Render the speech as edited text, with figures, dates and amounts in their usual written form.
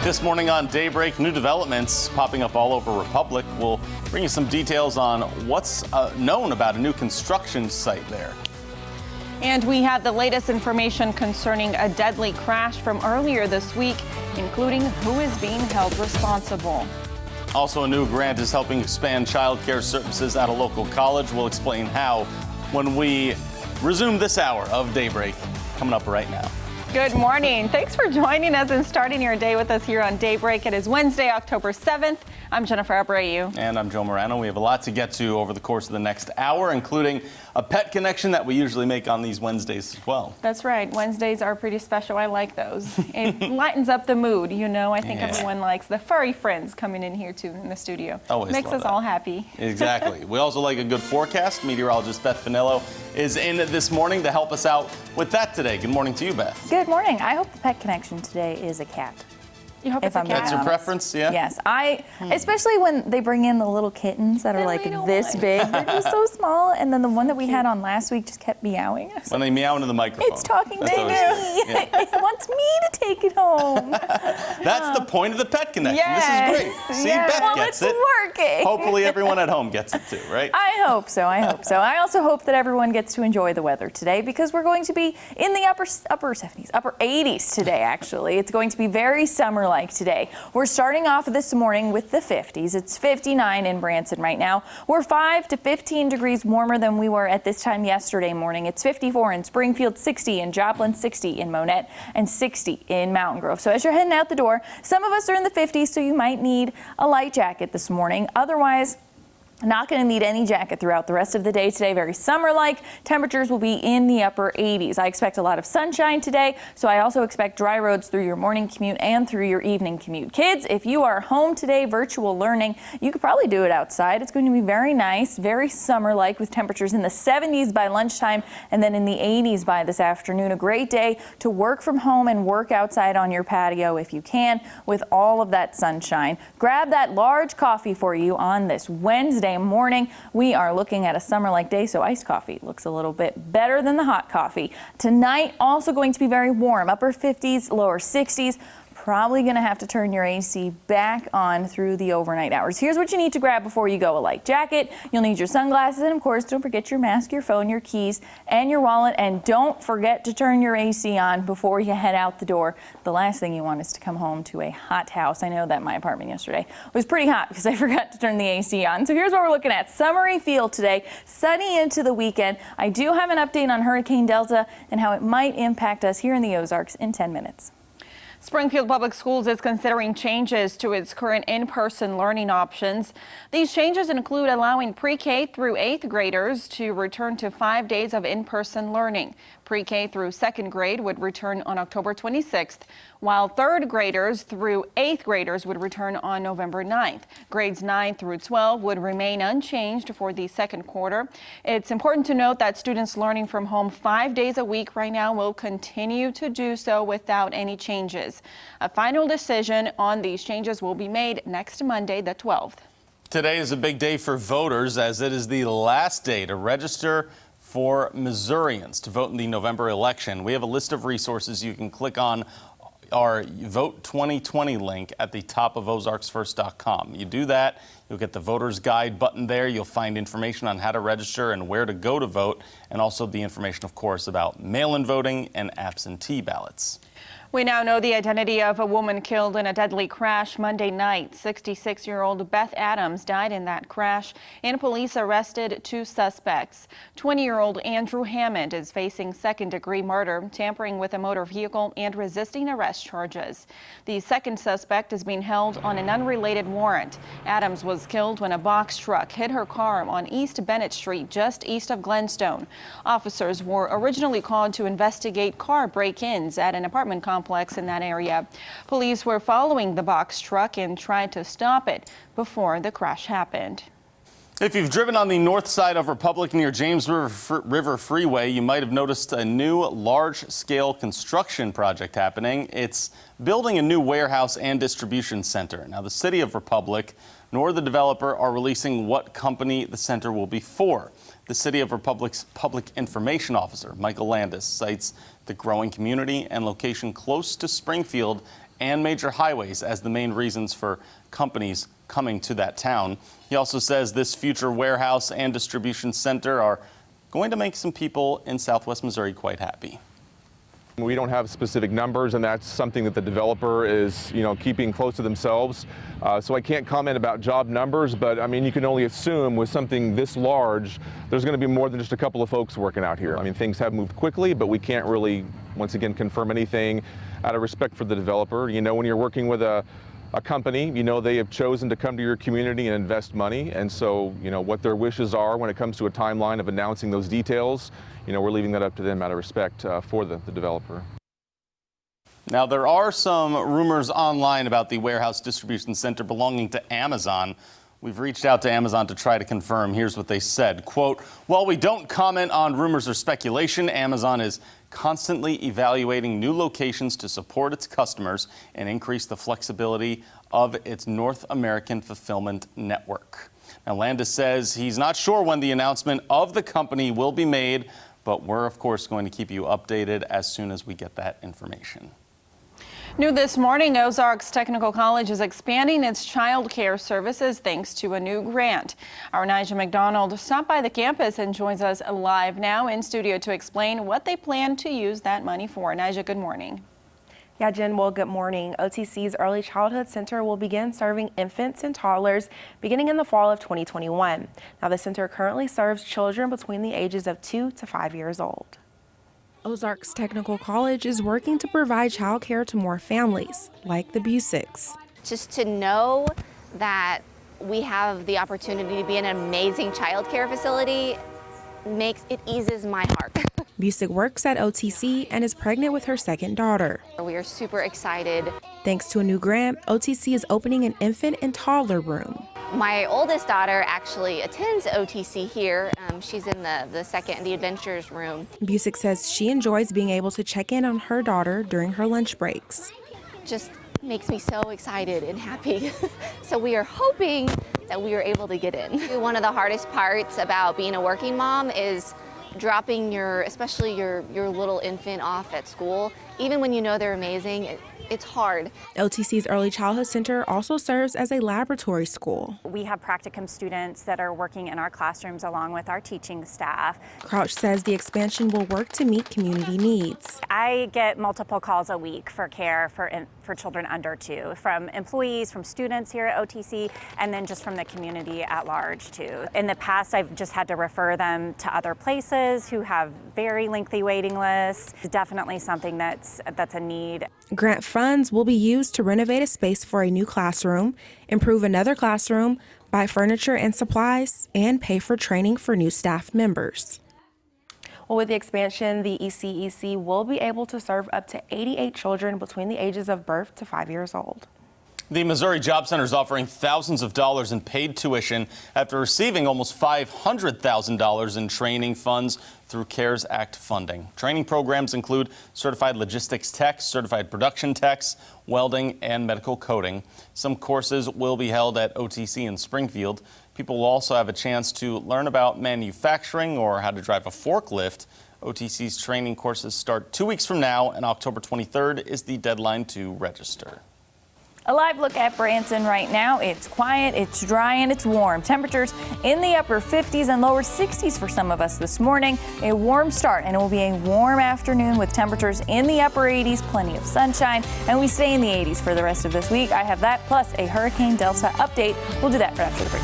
This morning on Daybreak, new developments popping up all over Republic. We'll bring you some details on what's known about a new construction site there. And we have the latest information concerning a deadly crash from earlier this week, including who is being held responsible. Also, a new grant is helping expand child care services at a local college. We'll explain how when we resume this hour of Daybreak, coming up right now. Good morning. Thanks for joining us and starting your day with us here on Daybreak. It is Wednesday, October 7th. I'm Jennifer Abreu. And I'm Joe Morano. We have a lot to get to over the course of the next hour, including a pet connection that we usually make on these Wednesdays as well. That's right. Wednesdays are pretty special. I like those. It lightens up the mood, you know. I think everyone likes the furry friends coming in here, too, in the studio. Always makes us all happy. Exactly. We also like a good forecast. Meteorologist Beth Fanillo is in this morning to help us out with that today. Good morning to you, Beth. Good morning. I hope the pet connection today is a cat. You hope it's a cat? That's your preference, yeah? Yes. Especially when they bring in the little kittens that are like this big. They're just so small. And then the one that we had on last week just kept meowing. When they meow into the microphone. It's talking to me. It wants me to take it home. That's the point of the pet connection. Yes. This is great. See, Beth gets it. It's working. Hopefully everyone at home gets it too, right? I hope so. I also hope that everyone gets to enjoy the weather today because we're going to be in the upper 70s, upper 80s today, actually. It's going to be very summer-like today. We're starting off this morning with the 50s. It's 59 in Branson right now. We're 5 to 15 degrees warmer than we were at this time yesterday morning. It's 54 in Springfield, 60 in Joplin, 60 in Monette, and 60 in Mountain Grove. So as you're heading out the door, some of us are in the 50s, so you might need a light jacket this morning. Otherwise, not going to need any jacket throughout the rest of the day today. Very summer-like. Temperatures will be in the upper 80s. I expect a lot of sunshine today, so I also expect dry roads through your morning commute and through your evening commute. Kids, if you are home today, virtual learning, you could probably do it outside. It's going to be very nice, very summer-like with temperatures in the 70s by lunchtime and then in the 80s by this afternoon. A great day to work from home and work outside on your patio if you can with all of that sunshine. Grab that large coffee for you on this Wednesday morning. We are looking at a summer-like day, so iced coffee looks a little bit better than the hot coffee. Tonight, also going to be very warm, upper 50s, lower 60s. Probably going to have to turn your AC back on through the overnight hours. Here's what you need to grab before you go: a light jacket, you'll need your sunglasses, and of course, don't forget your mask, your phone, your keys, and your wallet. And don't forget to turn your AC on before you head out the door. The last thing you want is to come home to a hot house. I know that my apartment yesterday was pretty hot because I forgot to turn the AC on. So here's what we're looking at. Summery feel today, sunny into the weekend. I do have an update on Hurricane Delta and how it might impact us here in the Ozarks in 10 minutes. Springfield Public Schools is considering changes to its current in-person learning options. These changes include allowing pre-K through 8th graders to return to 5 days of in-person learning. Pre-K through 2nd grade would return on October 26th, while 3rd graders through 8th graders would return on November 9th. Grades 9 through 12 would remain unchanged for the second quarter. It's important to note that students learning from home 5 days a week right now will continue to do so without any changes. A final decision on these changes will be made next Monday, the 12th. Today is a big day for voters as it is the last day to register for Missourians to vote in the November election. We have a list of resources. You can click on our Vote 2020 link at the top of ozarksfirst.com. You do that, you'll get the voter's guide button there. You'll find information on how to register and where to go to vote, and also the information, of course, about mail-in voting and absentee ballots. We now know the identity of a woman killed in a deadly crash Monday night. 66-year-old Beth Adams died in that crash, and police arrested 2 suspects. 20-year-old Andrew Hammond is facing second-degree murder, tampering with a motor vehicle, and resisting arrest charges. The second suspect is being held on an unrelated warrant. Adams was killed when a box truck hit her car on East Bennett Street, just east of Glenstone. Officers were originally called to investigate car break-ins at an apartment complex in that area. Police were following the box truck and tried to stop it before the crash happened. If you've driven on the north side of Republic near James River Freeway, you might have noticed a new large-scale construction project happening. It's building a new warehouse and distribution center. Now, the city of Republic nor the developer are releasing what company the center will be for. The City of Republic's Public Information Officer, Michael Landis, cites the growing community and location close to Springfield and major highways as the main reasons for companies coming to that town. He also says this future warehouse and distribution center are going to make some people in Southwest Missouri quite happy. We don't have specific numbers, and that's something that the developer is, keeping close to themselves. So I can't comment about job numbers, but I mean, you can only assume with something this large, there's going to be more than just a couple of folks working out here. I mean, things have moved quickly, but we can't really, once again, confirm anything out of respect for the developer. When you're working with a company, they have chosen to come to your community and invest money. And so, what their wishes are when it comes to a timeline of announcing those details, we're leaving that up to them out of respect for the developer. Now, there are some rumors online about the warehouse distribution center belonging to Amazon. We've reached out to Amazon to try to confirm. Here's what they said. Quote, "While we don't comment on rumors or speculation, Amazon is constantly evaluating new locations to support its customers and increase the flexibility of its North American fulfillment network." Now, Landis says he's not sure when the announcement of the company will be made, but we're, of course, going to keep you updated as soon as we get that information. New this morning, Ozarks Technical College is expanding its child care services thanks to a new grant. Our Nigel McDonald stopped by the campus and joins us live now in studio to explain what they plan to use that money for. Nigel, good morning. Yeah, Jen, well, good morning. OTC's Early Childhood Center will begin serving infants and toddlers beginning in the fall of 2021. Now, the center currently serves children between the ages of 2 to 5 years old. Ozarks Technical College is working to provide child care to more families, like the BUSICks. Just to know that we have the opportunity to be in an amazing child care facility it eases my heart. BUSICK works at OTC and is pregnant with her second daughter. We are super excited. Thanks to a new grant, OTC is opening an infant and toddler room. My oldest daughter actually attends OTC here. She's in the adventures room. BUSICK says she enjoys being able to check in on her daughter during her lunch breaks. Just makes me so excited and happy. So we are hoping that we are able to get in. One of the hardest parts about being a working mom is dropping especially your little infant off at school. Even when you know they're amazing, it's hard. OTC's Early Childhood Center also serves as a laboratory school. We have practicum students that are working in our classrooms along with our teaching staff. Crouch says the expansion will work to meet community needs. I get multiple calls a week for care for children under 2, from employees, from students here at OTC, and then just from the community at large too. In the past, I've just had to refer them to other places who have very lengthy waiting lists. It's definitely something that's a need. Grant funds will be used to renovate a space for a new classroom, improve another classroom, buy furniture and supplies, and pay for training for new staff members. Well, with the expansion, the ECEC will be able to serve up to 88 children between the ages of birth to 5 years old. The Missouri Job Center is offering thousands of dollars in paid tuition after receiving almost $500,000 in training funds through CARES Act funding. Training programs include certified logistics techs, certified production techs, welding, and medical coding. Some courses will be held at OTC in Springfield. People will also have a chance to learn about manufacturing or how to drive a forklift. OTC's training courses start 2 weeks from now, and October 23rd is the deadline to register. A live look at Branson right now. It's quiet, it's dry, and it's warm. Temperatures in the upper 50s and lower 60s for some of us this morning. A warm start, and it will be a warm afternoon with temperatures in the upper 80s, plenty of sunshine, and we stay in the 80s for the rest of this week. I have that plus a Hurricane Delta update. We'll do that right after the break.